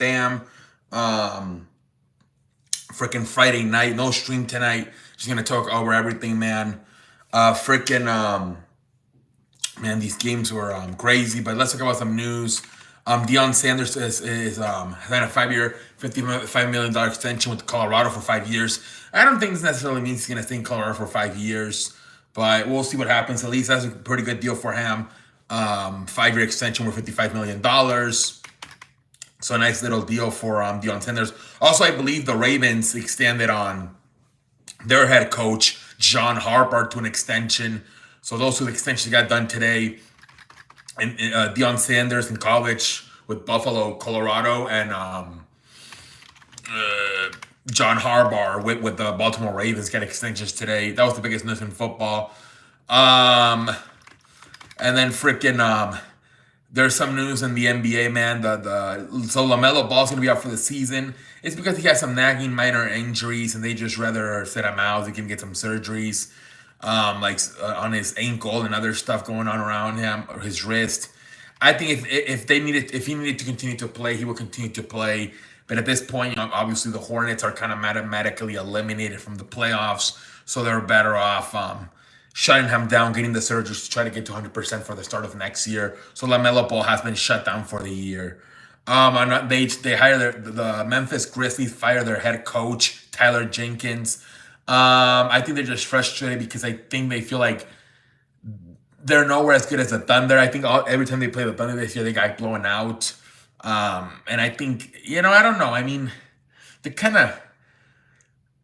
damn. Um, Freaking Friday night, no stream tonight. Just gonna talk over everything, man. Freaking man, these games were crazy. But let's talk about some news. Deion Sanders is had a 5 year, $55 million extension with Colorado for 5 years. I don't think this necessarily means he's gonna stay in Colorado for 5 years, but we'll see what happens. At least that's a pretty good deal for him. 5 year extension worth $55 million. So a nice little deal for Deion Sanders. Also, I believe the Ravens extended on their head coach John Harbaugh to an extension. So those two extensions got done today. And Deion Sanders in college with Buffalo, Colorado, and John Harbaugh with the Baltimore Ravens get extensions today. That was the biggest news in football. Um, and then freaking there's some news in the NBA, man. So LaMelo Ball's gonna be out for the season. It's because he has some nagging minor injuries, and they just rather sit him out. He can get some surgeries, on his ankle and other stuff going on around him or his wrist. I think if he needed to continue to play, he will continue to play. But at this point, obviously the Hornets are kind of mathematically eliminated from the playoffs, so they're better off shutting him down, getting the surgeries to try to get to 100% for the start of next year. So LaMelo Ball has been shut down for the year. And they hire the Memphis Grizzlies fire their head coach Tyler Jenkins. I think they're just frustrated because I think they feel like they're nowhere as good as the Thunder. I think every time they play the Thunder this year, they got blown out. And I think I don't know. I mean, they kind of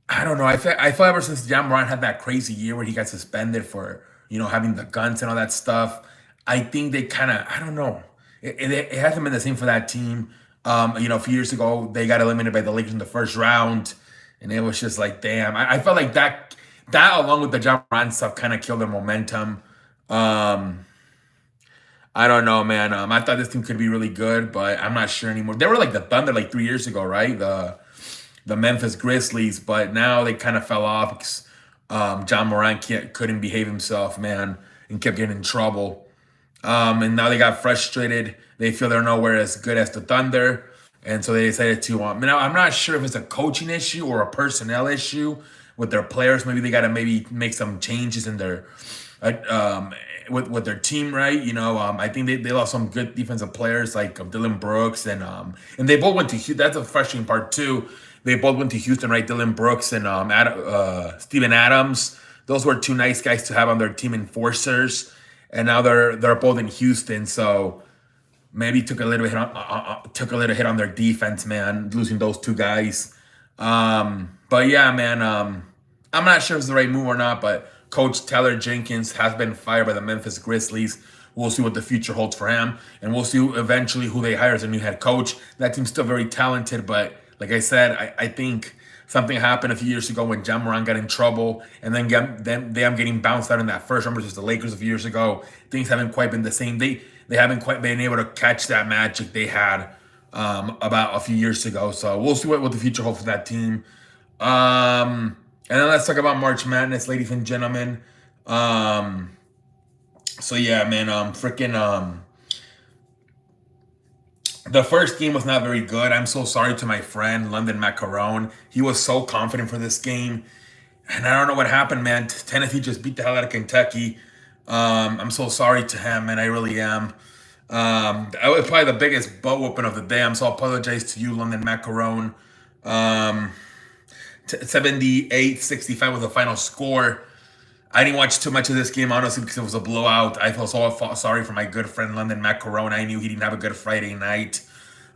I don't know. I feel ever since John Moran had that crazy year where he got suspended for having the guns and all that stuff. I think they kind of I don't know. It hasn't been the same for that team. A few years ago they got eliminated by the Lakers in the first round, and it was just like, damn. I felt like that along with the John Moran stuff kind of killed their momentum. Um, I don't know, man. I thought this team could be really good, but I'm not sure anymore. They were like the Thunder like 3 years ago, right? The Memphis Grizzlies, but now they kind of fell off because John Moran couldn't behave himself, man, and kept getting in trouble. And now they got frustrated. They feel they're nowhere as good as the Thunder, and so they decided to. Now I'm not sure if it's a coaching issue or a personnel issue with their players. Maybe they got to maybe make some changes in their with their team, right? I think they lost some good defensive players like Dylan Brooks and they both went to Houston. That's the frustrating part too. They both went to Houston, right? Dylan Brooks and Steven Adams. Those were two nice guys to have on their team, enforcers, and now they're both in Houston. So maybe took a little hit on their defense, man, losing those two guys. But yeah, man, I'm not sure if it's the right move or not, but Coach Taylor Jenkins has been fired by the Memphis Grizzlies. We'll see what the future holds for him, and we'll see eventually who they hire as a new head coach. That team's still very talented, but like I said, I think something happened a few years ago when John Moran got in trouble, and then them getting bounced out in that first round versus the Lakers a few years ago. Things haven't quite been the same. They haven't quite been able to catch that magic they had about a few years ago. So we'll see what the future holds for that team. And then let's talk about March Madness, ladies and gentlemen. So yeah, man, freaking the first game was not very good. I'm so sorry to my friend London Macaron. He was so confident for this game, and I don't know what happened, man. Tennessee just beat the hell out of Kentucky. I'm so sorry to him, and I really am. That was probably the biggest butt whooping of the day. I'm so apologize to you, London Macaron. Um, 78-65 was the final score. I didn't watch too much of this game, honestly, because it was a blowout. I feel so sorry for my good friend London Macaron. I knew he didn't have a good Friday night.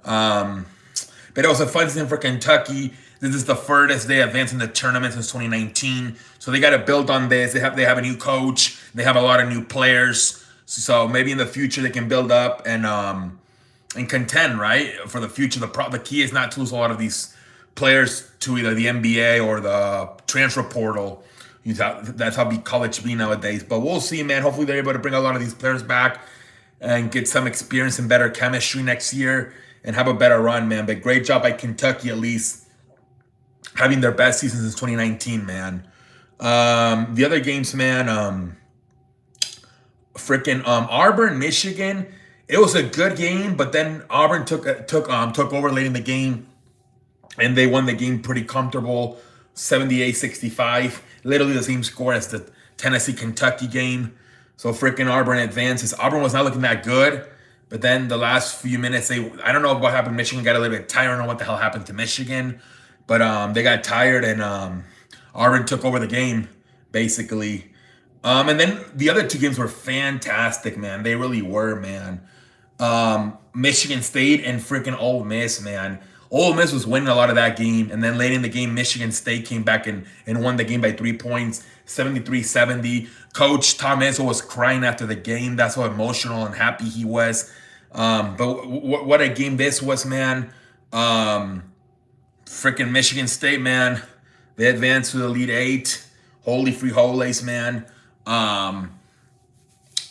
Um, but it was a fun season for Kentucky. This is the furthest they advanced in the tournament since 2019. So they got to build on this. They have a new coach. They have a lot of new players. So maybe in the future they can build up and contend, right, for the future. The key is not to lose a lot of these players to either the NBA or the transfer portal. That's how college be nowadays. But we'll see, man. Hopefully they're able to bring a lot of these players back and get some experience and better chemistry next year and have a better run, man. But great job by Kentucky, at least having their best season since 2019, man. The other games, man. Freaking Auburn, Michigan. It was a good game, but then Auburn took over late in the game, and they won the game pretty comfortable, 78-65. Literally the same score as the Tennessee-Kentucky game. So freaking Auburn advances. Auburn was not looking that good, but then the last few minutes, I don't know what happened. Michigan got a little bit tired. I don't know what the hell happened to Michigan, but they got tired, and Auburn took over the game, basically. And then the other two games were fantastic, man. They really were, man. Michigan State and freaking Ole Miss, man. Ole Miss was winning a lot of that game, and then late in the game, Michigan State came back and won the game by 3 points, 73-70. Coach Tom Izzo was crying after the game. That's how emotional and happy he was. But what a game this was, man. Freaking Michigan State, man. They advanced to the Elite Eight. Holy free holies, man. But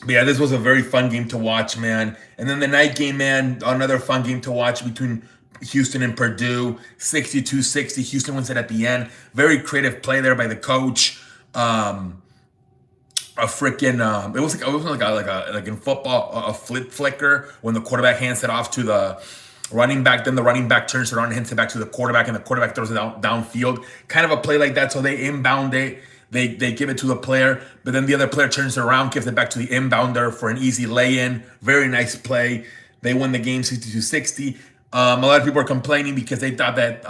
yeah, this was a very fun game to watch, man. And then the night game, man, another fun game to watch between Houston and Purdue, 62-60. Houston wins it at the end. Very creative play there by the coach. It was like in football, a flip flicker when the quarterback hands it off to the running back. Then the running back turns it around and hands it back to the quarterback, and the quarterback throws it downfield. Kind of a play like that. So they inbound it. They give it to the player, but then the other player turns it around, gives it back to the inbounder for an easy lay-in. Very nice play. They win the game 62-60. A lot of people are complaining because they thought that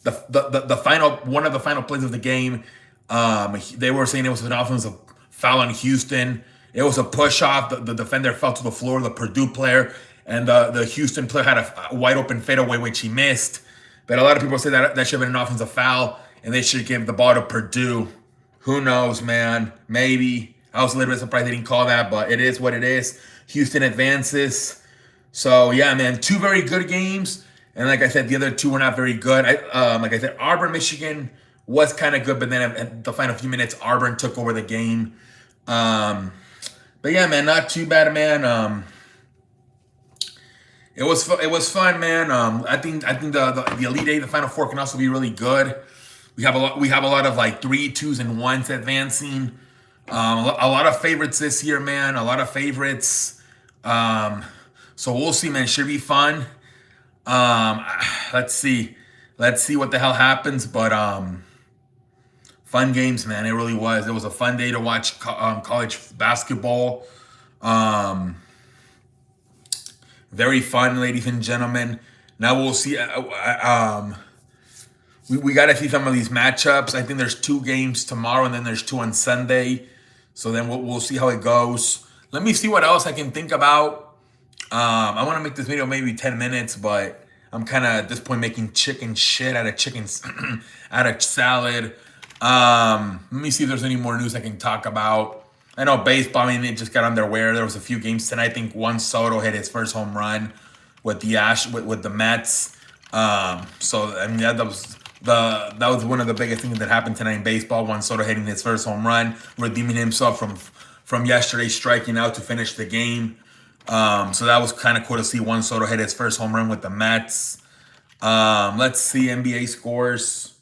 one of the final plays of the game, they were saying it was an offensive foul on Houston. It was a push off. The defender fell to the floor, the Purdue player, and the Houston player had a wide open fadeaway, which he missed. But a lot of people say that should have been an offensive foul, and they should give the ball to Purdue. Who knows, man? Maybe. I was a little bit surprised they didn't call that, but it is what it is. Houston advances. So, yeah, man, two very good games. And like I said, the other two were not very good. Like I said, Auburn, Michigan was kind of good, but then at the final few minutes, Auburn took over the game. But, yeah, man, not too bad, man. It was fun, man. I think the Elite Eight, the Final Four can also be really good. We have a lot of like 3, 2s, and 1s advancing. A lot of favorites this year, man. A lot of favorites. So we'll see, man. Should be fun. Let's see what the hell happens. But fun games, man. It really was. It was a fun day to watch college basketball. Very fun, ladies and gentlemen. Now we'll see. We got to see some of these matchups. I think there's 2 games tomorrow, and then there's 2 on Sunday. So then we'll see how it goes. Let me see what else I can think about. I want to make this video maybe 10 minutes, but I'm kind of at this point making chicken shit out of out of salad. Let me see if there's any more news I can talk about. I know baseball, I mean, it just got on their wear. There was a few games tonight. I think Juan Soto hit his first home run with the Mets. So I mean, that was one of the biggest things that happened tonight in baseball. Juan Soto hitting his first home run, redeeming himself from yesterday striking out to finish the game. So that was kind of cool to see Juan Soto hit his first home run with the Mets. Let's see NBA scores.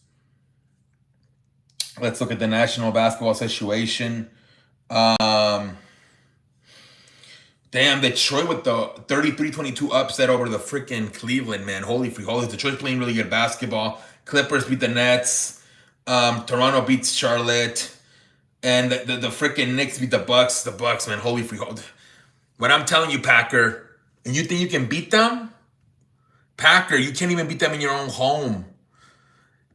Let's look at the National Basketball Association. Damn, Detroit with the 33-22 upset over the freaking Cleveland, man. Holy free holies. Detroit's playing really good basketball. Clippers beat the Nets. Toronto beats Charlotte. And the freaking Knicks beat the Bucks. The Bucks, man. Holy free holies. But I'm telling you, Packer, and you think you can beat them? Packer, you can't even beat them in your own home.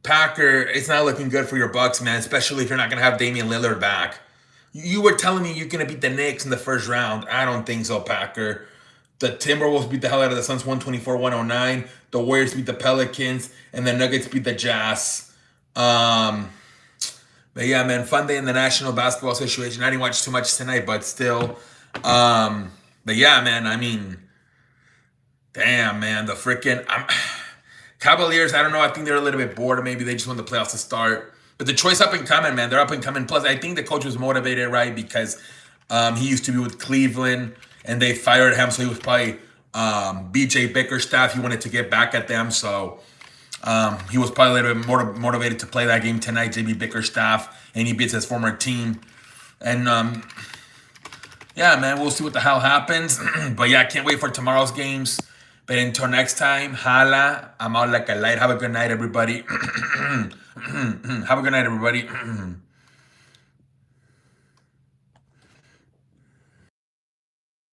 Packer, it's not looking good for your Bucks, man, especially if you're not going to have Damian Lillard back. You were telling me you're going to beat the Knicks in the first round. I don't think so, Packer. The Timberwolves beat the hell out of the Suns 124-109. The Warriors beat the Pelicans. And the Nuggets beat the Jazz. But yeah, man, fun day in the National Basketball Association. I didn't watch too much tonight, but still. But yeah, man, I mean, damn, man, the freaking Cavaliers, I don't know. I think they're a little bit bored, or maybe they just want the playoffs to start. But Detroit's up and coming, man. They're up and coming. Plus, I think the coach was motivated, right? Because he used to be with Cleveland, and they fired him. So he was probably B.J. Bickerstaff. He wanted to get back at them. So he was probably a little bit more motivated to play that game tonight, J.B. Bickerstaff. And he beats his former team. And Yeah, man, we'll see what the hell happens. But yeah, I can't wait for tomorrow's games. But until next time, holla. I'm out like a light. Have a good night, everybody. Have a good night, everybody.